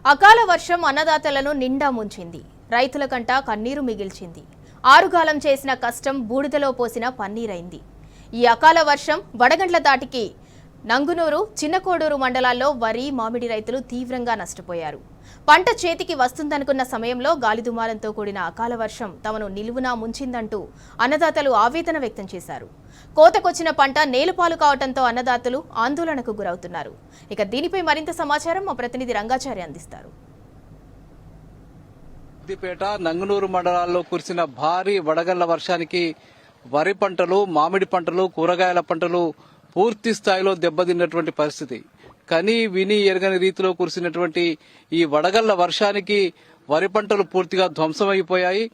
అకాల వర్షం అన్నదాతలను నిండా ముంచింది. రైతుల కంట కన్నీరు మిగిల్చింది. ఆరుగాలం చేసిన కష్టం బూడిదలో పోసిన పన్నీరైంది. ఈ అకాల వర్షం వడగండ్ల దాటికి నంగునూరు, చిన్నకోడూరు మండలాల్లో వరి, మామిడి రైతులు తీవ్రంగా నష్టపోయారు. పంట చేతికి వస్తుందనుకున్న సమయంలో గాలిదుమారంతో కూడిన అకాల వర్షం తమను నిలువునా ముంచిందంటూ అన్నదాతలు ఆవేదన వ్యక్తం చేశారు. కోతకొచ్చిన పంట నేలపాలు కావడంతో అన్నదాతలు ఆందోళనకు గురవుతున్నారు. ఇక దీనిపై మరింత సమాచారం మా ప్రతినిధి రంగాచారి అందిస్తారు. సిద్దిపేట, నంగునూరు మండలాల్లో కురిసిన భారీ వడగళ్ల వర్షానికి వరి పంటలు, మామిడి పంటలు, కూరగాయల పంటలు పూర్తి స్థాయిలో దెబ్బతిన్నటువంటి పరిస్థితి. కని విని ఎరగని రీతిలో కురిసినటువంటి ఈ వడగళ్ల వర్షానికి వరి పంటలు పూర్తిగా ధ్వంసమైపోయాయి.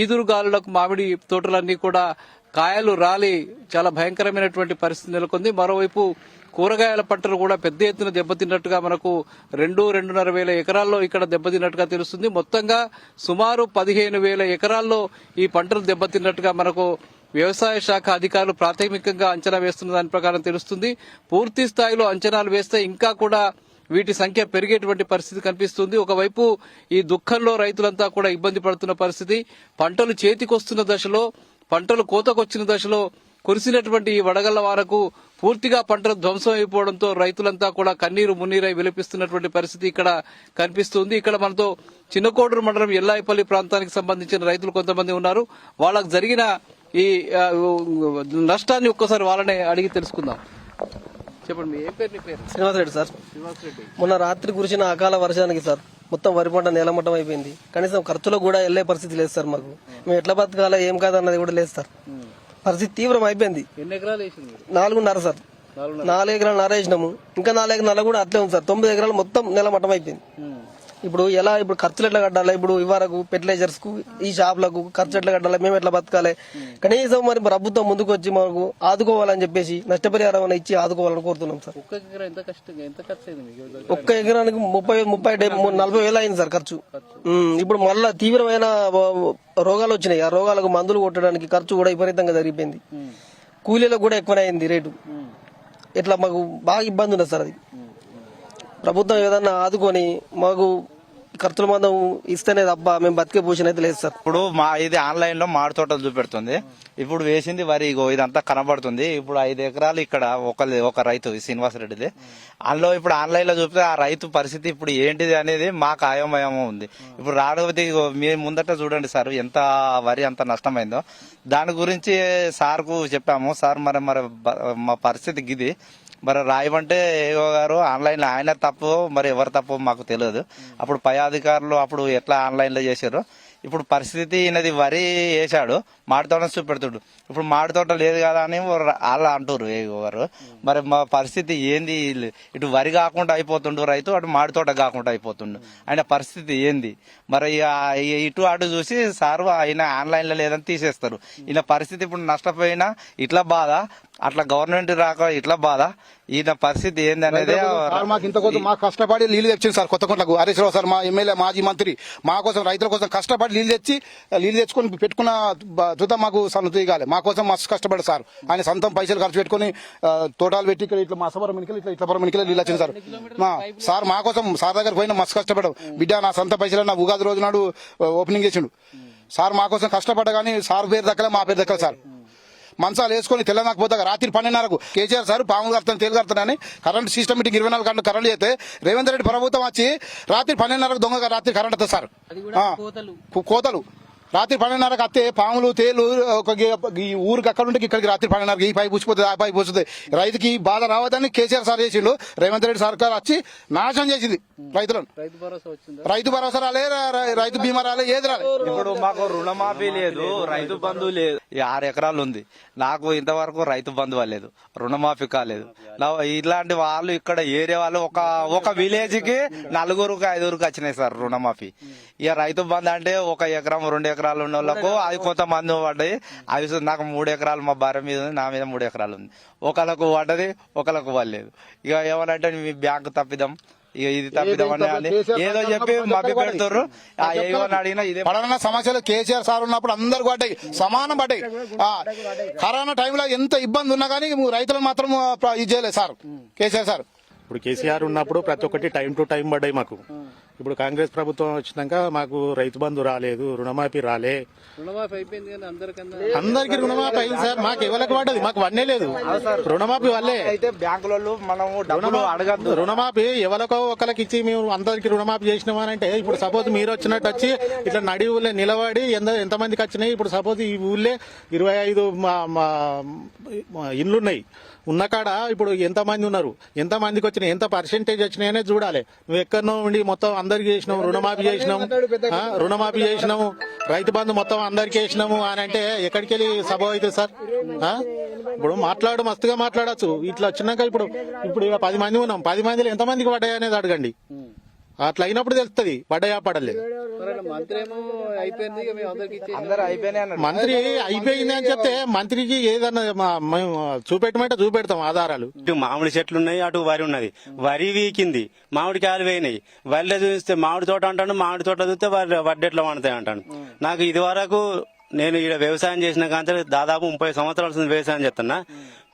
ఈదురు గాలులకు మామిడి తోటలన్నీ కూడా కాయలు రాలి చాలా భయంకరమైనటువంటి పరిస్థితి నెలకొంది. మరోవైపు కూరగాయల పంటలు కూడా పెద్ద ఎత్తున దెబ్బతిన్నట్టుగా మనకు 2-2.5 వేల ఎకరాల్లో ఇక్కడ దెబ్బతిన్నట్టుగా తెలుస్తుంది. మొత్తంగా సుమారు 15,000 ఎకరాల్లో ఈ పంటలు దెబ్బతిన్నట్టుగా మనకు వ్యవసాయ శాఖ అధికారులు ప్రాథమికంగా అంచనా వేస్తున్న దాని ప్రకారం తెలుస్తుంది. పూర్తి స్థాయిలో అంచనాలు వేస్తే ఇంకా కూడా వీటి సంఖ్య పెరిగేటువంటి పరిస్థితి కనిపిస్తుంది. ఒకవైపు ఈ దుఃఖంలో రైతులంతా కూడా ఇబ్బంది పడుతున్న పరిస్థితి. పంటలు చేతికొస్తున్న దశలో, పంటలు కోతకొచ్చిన దశలో కురిసినటువంటి ఈ వడగళ్ల వారకు పూర్తిగా పంటలు ధ్వంసం అయిపోవడంతో రైతులంతా కూడా కన్నీరు మున్నీరై విలపిస్తున్నటువంటి పరిస్థితి ఇక్కడ కనిపిస్తుంది. ఇక్కడ మనతో చిన్నకోడూరు మండలం ఎల్లాయిపల్లి ప్రాంతానికి సంబంధించిన రైతులు కొంతమంది ఉన్నారు. వాళ్ళకు జరిగిన ఈ నష్టాన్ని ఒక్కసారి వాళ్ళనే అడిగి తెలుసుకుందాం. చెప్పండి, మీ పేరు? శ్రీనివాసరెడ్డి సార్. మొన్న రాత్రి కురిసిన అకాల వర్షానికి సార్ మొత్తం వరి పంట నేలమట్టం అయిపోయింది. కనీసం ఖర్చులో కూడా వెళ్లే పరిస్థితి లేదు సార్. మాకు మేము ఎట్లా బతకాలా ఏం కాదన్నది కూడా లేదు సార్. పరిస్థితి తీవ్రం అయిపోయింది. 4.5 సార్. 4 ఎకరాలు నారేసినాము. ఇంకా 4 ఎకరాలు కూడా అట్లే ఉంది సార్. 9 ఎకరాలు మొత్తం నేలమట్టం అయిపోయింది. ఇప్పుడు ఖర్చులు ఎట్లా కట్టాలి? ఇప్పుడు ఇవరకు ఫెర్టిలైజర్స్ కు, ఈ షాపులకు ఖర్చు ఎట్లా కట్టాలి? మేము ఎట్లా బతకాలి? కనీసం మరి ప్రభుత్వం ముందుకు వచ్చి మాకు ఆదుకోవాలని చెప్పేసి నష్టపరిహారం ఇచ్చి ఆదుకోవాలని కోరుతున్నాం సార్. ఒక్క ఎకరానికి 30-40 వేలు అయింది సార్ ఖర్చు. ఇప్పుడు మళ్ళా తీవ్రమైన రోగాలు వచ్చినాయి. ఆ రోగాలకు మందులు కొట్టడానికి ఖర్చు కూడా విపరీతంగా జరిగిపోయింది. కూలీలకు కూడా ఎక్కువనే అయింది రేటు. ఇట్లా మాకు బాగా ఇబ్బంది ఉన్నది సార్. అది ప్రభుత్వం ఏదన్నా ఆదుకొని మాకు ఖర్చుల మందం ఇస్తేనే తప్ప మేము బతికే పోషన్ అయితే లేదు సార్. ఇప్పుడు ఇది ఆన్లైన్ లో మాడి తోటలు చూపెడుతుంది. ఇప్పుడు వేసింది వరి ఇదంతా కనబడుతుంది. ఇప్పుడు 5 ఎకరాలు ఇక్కడ ఒక రైతు శ్రీనివాసరెడ్డిది. అందులో ఇప్పుడు ఆన్లైన్ లో చూపితే ఆ రైతు పరిస్థితి ఇప్పుడు ఏంటిది అనేది మాకు అయోమయం ఉంది. ఇప్పుడు రాకపోతే మీరు ముందట చూడండి సార్, ఎంత వరి అంత నష్టమైందో. దాని గురించి సార్ కు చెప్పాము. సార్ మరి మా పరిస్థితి గిది, మరి రాయమంటే ఏవో గారు ఆన్లైన్ లో ఆయన తప్పు, మరి ఎవరు తప్పు మాకు తెలియదు. అప్పుడు పై అధికారులు అప్పుడు ఎట్లా ఆన్లైన్ లో చేశారు. ఇప్పుడు పరిస్థితి ఈయనది వరి వేసాడు, మాడి తోట చూపెడుతుడు. ఇప్పుడు మాడి తోట లేదు కదా అని వాళ్ళు అంటారు ఏవారు. మరి మా పరిస్థితి ఏంది? ఇటు వరి కాకుండా అయిపోతుండు రైతు, అటు మాడి తోట కాకుండా అయిపోతుండు. ఆయన పరిస్థితి ఏంది? మరి ఇటు అటు చూసి సారు ఆయన ఆన్లైన్ లో లేదని తీసేస్తారు. ఈయన పరిస్థితి ఇప్పుడు నష్టపోయినా ఇట్లా బాధ, అట్లా గవర్నమెంట్ రాక ఇట్లా బాధ. ఈయన పరిస్థితి ఏంది అనేది మాకు ఇంత కోసం మాకు కష్టపడి నీళ్లు తెచ్చింది సార్. కొత్తకుంటలకు హరీష్ రావు సార్, మా ఎమ్మెల్యే, మాజీ మంత్రి, మా కోసం రైతుల కోసం కష్టపడి నీళ్లు తెచ్చుకొని పెట్టుకున్న ధృతం మాకు సన్నతి కాలే. మా కోసం మస్తు కష్టపడి సార్. ఆయన సొంతం పైసలు ఖర్చు పెట్టుకుని తోటాలు పెట్టి ఇక్కడ ఇట్లా మసవరం ఇట్లా నీళ్ళు వచ్చింది సార్. సార్ మా కోసం సార్ దగ్గర పోయినా మస్తు కష్టపడ్డాం. బిడ్డ నా సొంత పైసలు నా ఉగాది రోజు నాడు ఓపెనింగ్ చేసిండు సార్. మా కోసం కష్టపడ్డా కానీ సార్ పేరు దక్కలే, మా పేరు దక్కలే సార్. మంచాలు వేసుకొని తెల్లనాకపోతే రాత్రి 12:30కు కేసీఆర్ సార్ పాము కడతాను తేలు కడతానని కరెంట్ సిస్టమేటిక్ 24 గంటలు కరెంట్ చేస్తే రేవంత్ రెడ్డి ప్రభుత్వం వచ్చి రాత్రి 12:30కు దొంగగా రాత్రి కరెంట్ వస్తుంది సార్. కోతలు రాత్రి 12:30కు వస్తే పాములు తేలు ఒక ఊరికి అక్కడ ఉంటే ఇక్కడికి రాత్రి 12:30కి ఈ పై పూసిపోతుంది, ఆ పై పూస్తుంది. రైతుకి బాధ రావద్దని కేసీఆర్ సార్ చేసిండు. రేవంత్ రెడ్డి సర్కార్ వచ్చి నాశనం చేసింది రైతులను. రైతు భరోసా రాలే, రైతు బీమా రాలే, ఏది రాలే. ఇప్పుడు మాకు రుణమాఫీ లేదు, రైతు బంధు లేదు. 6 ఎకరాలు ఉంది నాకు, ఇంతవరకు రైతు బంధు లేదు, రుణమాఫీ కాలేదు. ఇలాంటి వాళ్ళు ఇక్కడ ఏరియా వాళ్ళు ఒక విలేజ్ కి 4-5 వచ్చినాయి సార్ రుణమాఫీ. ఇక రైతు బంధు అంటే 1 ఎకరం 2 ఎకరాలు ఉన్న వాళ్ళకు అది కొంతమంది పడ్డాయి. అవి నాకు 3 ఎకరాలు మా భార్య మీద ఉంది, నా మీద 3 ఎకరాలు ఉంది. ఒకళ్ళకు పడ్డది, ఒకళ్ళకు పడలేదు. ఇక ఏమనంటే మీ బ్యాంకు తప్పిదాం, ఇక ఇది తప్పిదామని ఏదో చెప్పి మభ్య పెడతారు. అడిగినా ఇదే పడాలన్న సమస్యలు కేసీఆర్ సార్ ఉన్నప్పుడు అందరు పడ్డాయి, సమానం పడ్డాయి. కరోనా టైంలో ఎంత ఇబ్బంది ఉన్నా కానీ రైతులను మాత్రం ఇది చేయలేదు సార్ కేసీఆర్ సార్. ఇప్పుడు కేసీఆర్ ఉన్నప్పుడు ప్రతి ఒక్కటి టైం టు టైం పడ్డాయి మాకు. ఇప్పుడు కాంగ్రెస్ ప్రభుత్వం వచ్చినాక మాకు రైతు బంధు రాలేదు, రుణమాఫీ రాలే. రుణమాఫీ అయిపోయింది కానీ అందరికన్నా అందరికి రుణమాఫీ అయింది సార్, మాకు ఎవరికి పడ్డది, మాకు వన్నే లేదు. రుణమాఫీ వల్లే అయితే బ్యాంకులలో మనం డబ్బులు అడగద్దు. రుణమాఫీ ఎవరికో ఒకరికి ఇచ్చి మేము అందరికి రుణమాఫీ చేసినామనంటే, ఇప్పుడు సపోజ్ మీరు వచ్చినట్టు వచ్చి ఇట్లా నడి ఊళ్ళో నిలబడి ఎంతమందికి వచ్చినాయి. ఇప్పుడు సపోజ్ ఈ ఊళ్ళే 25 ఇండ్లున్నాయి. ఉన్న కాడ ఇప్పుడు ఎంతమంది ఉన్నారు, ఎంతమందికి వచ్చినాయి, ఎంత పర్సెంటేజ్ వచ్చినాయనే చూడాలి. నువ్వు ఎక్కడనో ఉండి మొత్తం అందరికి చేసినావు, రుణమాఫీ చేసినాము, రైతు బంధు మొత్తం అందరికి వేసినాము అని అంటే ఎక్కడికి వెళ్ళి సభ అవుతుంది సార్? ఇప్పుడు మస్తుగా మాట్లాడచ్చు. ఇట్లా వచ్చినాక ఇప్పుడు 10 మంది ఉన్నాం, 10 మందిలో ఎంతమందికి పడ్డాయి అనేది అడగండి. అట్లా అయినప్పుడు తెలుస్తుంది పడ్డాయా పడలేదు. మంత్రి ఏమో అయిపోయింది ఇక మేము అందరికి ఇచ్చేసాం. అందరూ అయిపోయినాయి అన్నారు. మంత్రి అయిపోయింది అని చెప్తే మంత్రికి ఏదన్నా మేము చూపెట్టమంటే చూపెడతాం ఆధారాలు. ఇటు మామిడి చెట్లు ఉన్నాయి, అటు వరి ఉన్నది. వరి వీకింది, మామిడికాయలు వేయినాయి. వరిలో చూస్తే మామిడి తోట అంటాను, మామిడి తోట చూస్తే వడ్డెట్లో వండుతాయి అంటాను. నాకు ఇది వరకు నేను ఇక్కడ వ్యవసాయం చేసిన కానీ దాదాపు 30 సంవత్సరాల వ్యవసాయం చేస్తున్నా.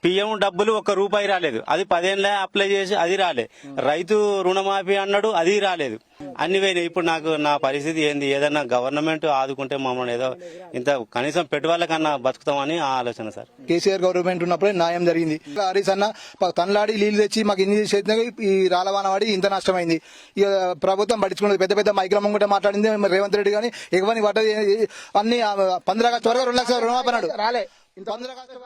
పిఎం డబ్బులు ₹1 రాలేదు. అది 10 ఏళ్ళ అప్లై చేసి అది రాలే. రైతు రుణమాఫీ అన్నాడు, అది రాలేదు. అన్ని పోయినాయి. ఇప్పుడు నాకు నా పరిస్థితి ఏంది? ఏదన్నా గవర్నమెంట్ ఆదుకుంటే మమ్మల్ని ఏదో ఇంత కనీసం పెట్టుబడులకన్నా బతుకుతామని ఆ ఆలోచన సార్. కేసీఆర్ గవర్నమెంట్ ఉన్నప్పుడే న్యాయం జరిగింది. హరీష్ అన్న తనలాడి నీళ్లు తెచ్చి మాకు ఇన్ని చేసిన ఈ రాలవాన వాడి ఇంత నష్టమైంది. ఇక ప్రభుత్వం పట్టించుకున్నది, పెద్ద పెద్ద మైకుల ముంగట మాట్లాడింది రేవంత్ రెడ్డి గానీ ఎగవని పడ్డది. అన్ని 15 ఆగస్టు వరకు 2 లక్షల రుణమాఫీ అన్నాడు, రాలే. 15 ఆగస్టు